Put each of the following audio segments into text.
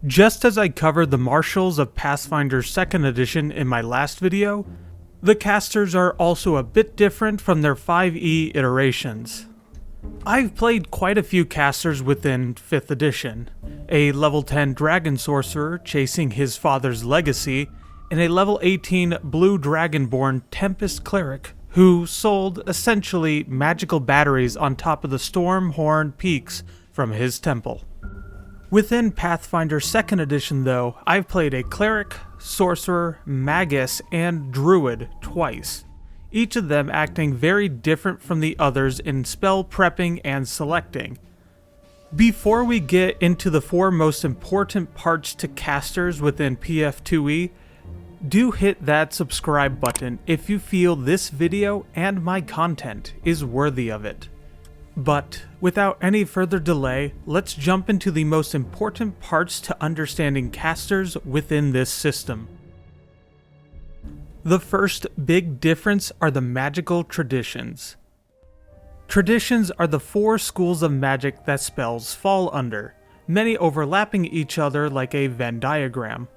Just as I covered the marshals of Pathfinder 2nd Edition in my last video, the casters are also a bit different from their 5e iterations. I've played quite a few casters within 5th edition, a level 10 dragon sorcerer chasing his father's legacy, and a level 18 blue dragonborn Tempest cleric who sold essentially magical batteries on top of the storm-horned peaks from his temple. Within Pathfinder 2nd Edition though, I've played a cleric, sorcerer, magus, and druid twice, each of them acting very different from the others in spell prepping and selecting. Before we get into the 4 most important parts to casters within PF2e, do hit that subscribe button if you feel this video and my content is worthy of it. But without any further delay, let's jump into the most important parts to understanding casters within this system. The first big difference are the magical traditions. Traditions are the 4 schools of magic that spells fall under, many overlapping each other like a Venn diagram.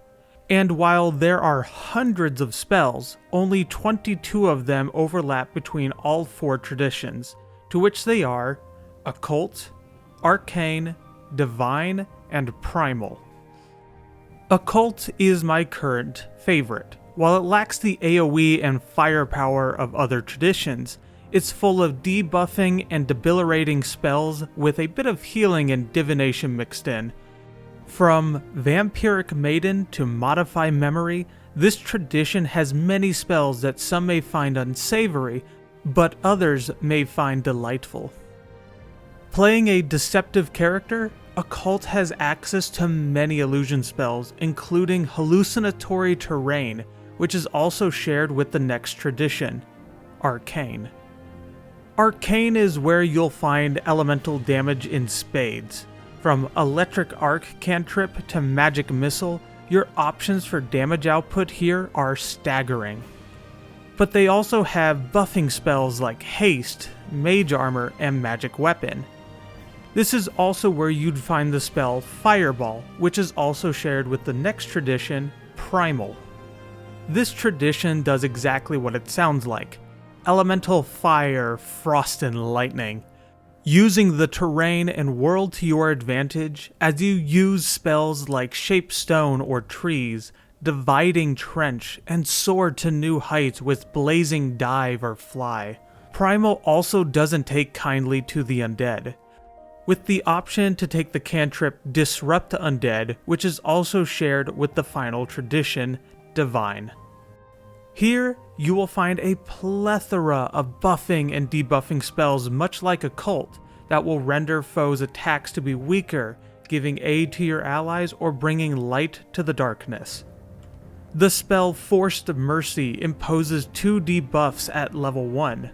And while there are hundreds of spells, only 22 of them overlap between all 4 traditions, to which they are Occult, Arcane, Divine, and Primal. Occult is my current favorite. While it lacks the AoE and firepower of other traditions, it's full of debuffing and debilitating spells with a bit of healing and divination mixed in. From Vampiric Maiden to Modify Memory, this tradition has many spells that some may find unsavory, but others may find delightful. Playing a deceptive character, Occult has access to many illusion spells, including hallucinatory terrain, which is also shared with the next tradition, Arcane. Arcane is where you'll find elemental damage in spades. From Electric Arc cantrip to Magic Missile, your options for damage output here are staggering. But they also have buffing spells like Haste, Mage Armor, and Magic Weapon. This is also where you'd find the spell Fireball, which is also shared with the next tradition, Primal. This tradition does exactly what it sounds like: elemental fire, frost, and lightning. Using the terrain and world to your advantage as you use spells like Shape Stone or Trees, Dividing Trench, and soar to new heights with Blazing Dive or Fly. Primal also doesn't take kindly to the undead, with the option to take the cantrip Disrupt Undead, which is also shared with the final tradition, Divine. Here, you will find a plethora of buffing and debuffing spells much like Occult that will render foes' attacks to be weaker, giving aid to your allies or bringing light to the darkness. The spell Forced Mercy imposes 2 debuffs at level 1.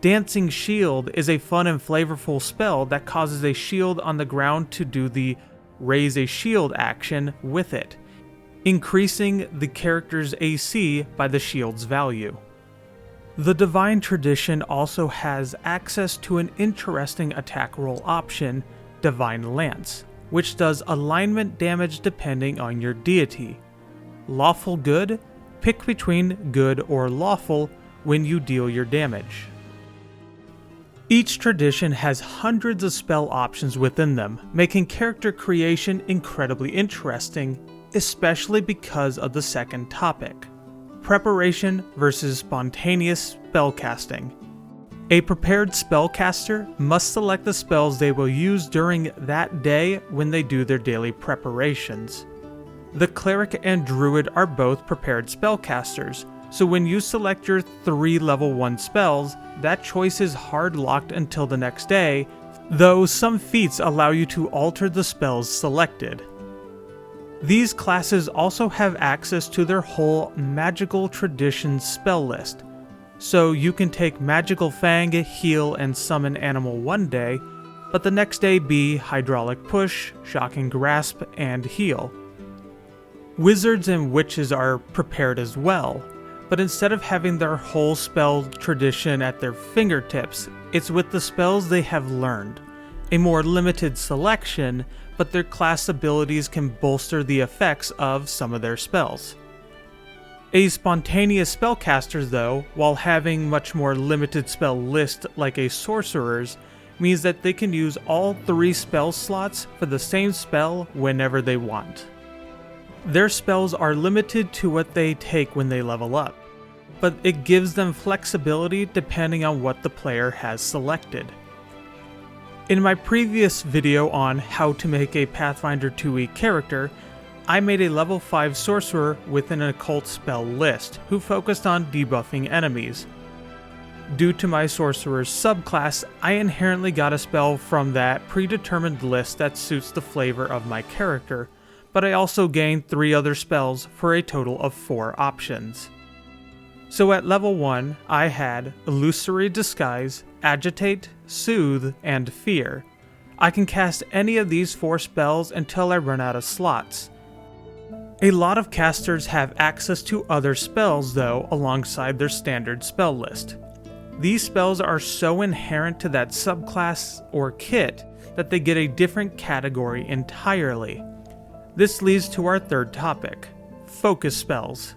Dancing Shield is a fun and flavorful spell that causes a shield on the ground to do the Raise a Shield action with it, increasing the character's AC by the shield's value. The Divine Tradition also has access to an interesting attack roll option, Divine Lance, which does alignment damage depending on your deity. Lawful Good, pick between good or lawful when you deal your damage. Each tradition has hundreds of spell options within them, making character creation incredibly interesting, especially because of the second topic: preparation versus spontaneous spellcasting. A prepared spellcaster must select the spells they will use during that day when they do their daily preparations. The cleric and druid are both prepared spellcasters, so when you select your 3 level 1 spells, that choice is hard locked until the next day, though some feats allow you to alter the spells selected. These classes also have access to their whole Magical Traditions spell list, so you can take Magical Fang, Heal, and Summon Animal one day, but the next day be Hydraulic Push, Shocking Grasp, and Heal. Wizards and witches are prepared as well, but instead of having their whole spell tradition at their fingertips, it's with the spells they have learned. a more limited selection, but their class abilities can bolster the effects of some of their spells. A spontaneous spellcaster, though, while having much more limited spell list like a sorcerer's, means that they can use all 3 spell slots for the same spell whenever they want. Their spells are limited to what they take when they level up, but it gives them flexibility depending on what the player has selected. In my previous video on how to make a Pathfinder2e character, I made a level 5 sorcerer with an occult spell list who focused on debuffing enemies. Due to my sorcerer's subclass, I inherently got a spell from that predetermined list that suits the flavor of my character, but I also gained 3 other spells for a total of 4 options. So at level 1, I had Illusory Disguise, Agitate, Soothe, and Fear. I can cast any of these 4 spells until I run out of slots. A lot of casters have access to other spells though alongside their standard spell list. These spells are so inherent to that subclass or kit that they get a different category entirely. This leads to our third topic, focus spells.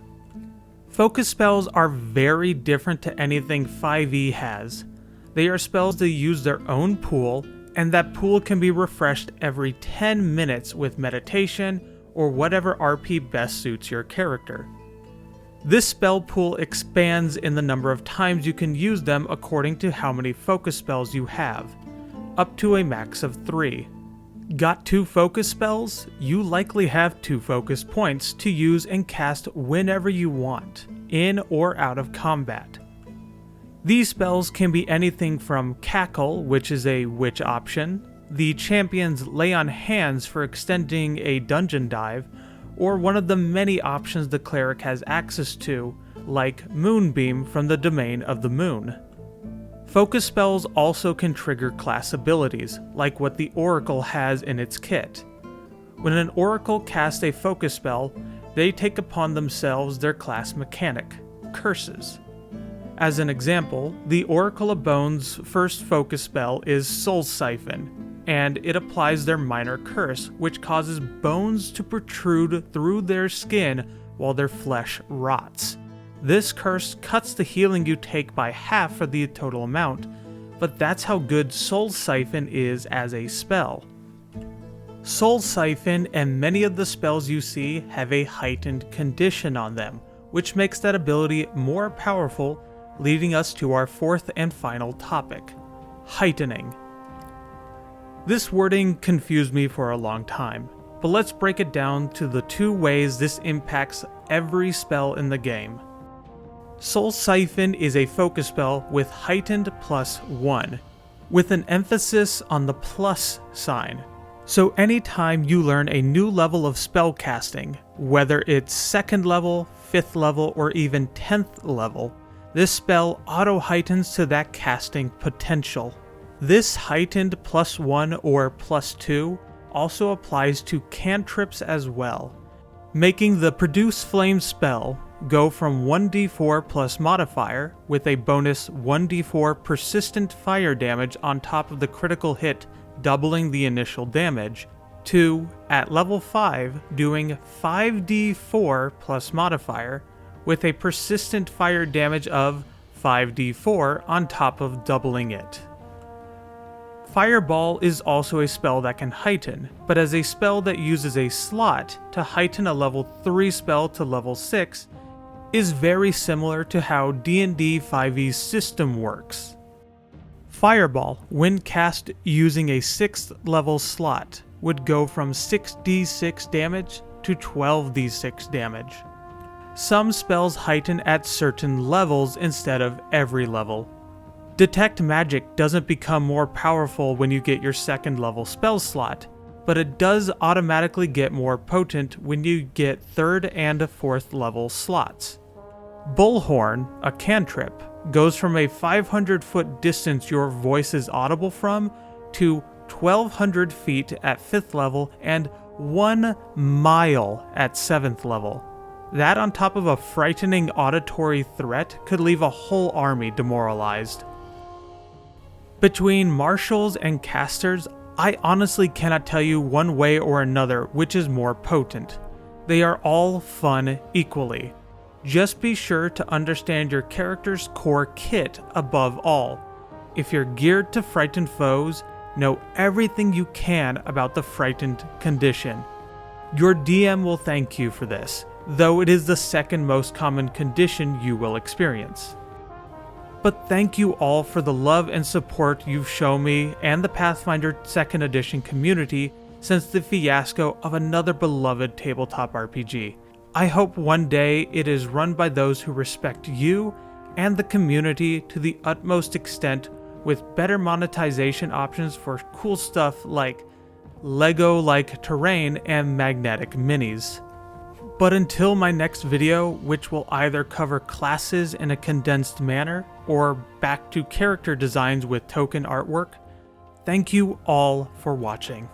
Focus spells are very different to anything 5e has. They are spells that use their own pool, and that pool can be refreshed every 10 minutes with meditation or whatever RP best suits your character. This spell pool expands in the number of times you can use them according to how many focus spells you have, up to a max of 3. Got 2 focus spells? You likely have 2 focus points to use and cast whenever you want, in or out of combat. These spells can be anything from Cackle, which is a witch option, the champion's Lay on Hands for extending a dungeon dive, or one of the many options the cleric has access to, like Moonbeam from the Domain of the Moon. Focus spells also can trigger class abilities, like what the Oracle has in its kit. When an Oracle casts a focus spell, they take upon themselves their class mechanic, Curses. As an example, the Oracle of Bones' first focus spell is Soul Siphon, and it applies their minor curse, which causes bones to protrude through their skin while their flesh rots. This curse cuts the healing you take by half for the total amount, but that's how good Soul Siphon is as a spell. Soul Siphon and many of the spells you see have a heightened condition on them, which makes that ability more powerful, leading us to our fourth and final topic, heightening. This wording confused me for a long time, but let's break it down to the 2 ways this impacts every spell in the game. Soul Siphon is a focus spell with heightened +1, with an emphasis on the plus sign. So anytime you learn a new level of spell casting, whether it's 2nd level, 5th level, or even 10th level, this spell auto-heightens to that casting potential. This heightened +1 or +2 also applies to cantrips as well, making the Produce Flame spell go from 1d4 plus modifier with a bonus 1d4 persistent fire damage on top of the critical hit, doubling the initial damage, to, at level 5, doing 5d4 plus modifier with a persistent fire damage of 5d4 on top of doubling it. Fireball is also a spell that can heighten, but as a spell that uses a slot to heighten a level 3 spell to level 6, is very similar to how D&D 5e's system works. Fireball, when cast using a 6th level slot, would go from 6d6 damage to 12d6 damage. Some spells heighten at certain levels instead of every level. Detect Magic doesn't become more powerful when you get your 2nd level spell slot, but it does automatically get more potent when you get 3rd and 4th level slots. Bullhorn, a cantrip, goes from a 500-foot distance your voice is audible from to 1,200 feet at 5th level and 1 mile at 7th level. That on top of a frightening auditory threat could leave a whole army demoralized. Between marshals and casters, I honestly cannot tell you one way or another which is more potent. They are all fun equally. Just be sure to understand your character's core kit above all. If you're geared to frighten foes, know everything you can about the frightened condition. Your DM will thank you for this, though it is the second most common condition you will experience. But thank you all for the love and support you've shown me and the Pathfinder 2nd Edition community since the fiasco of another beloved tabletop RPG. I hope one day it is run by those who respect you and the community to the utmost extent, with better monetization options for cool stuff like Lego-like terrain and magnetic minis. But until my next video, which will either cover classes in a condensed manner or back to character designs with token artwork, thank you all for watching.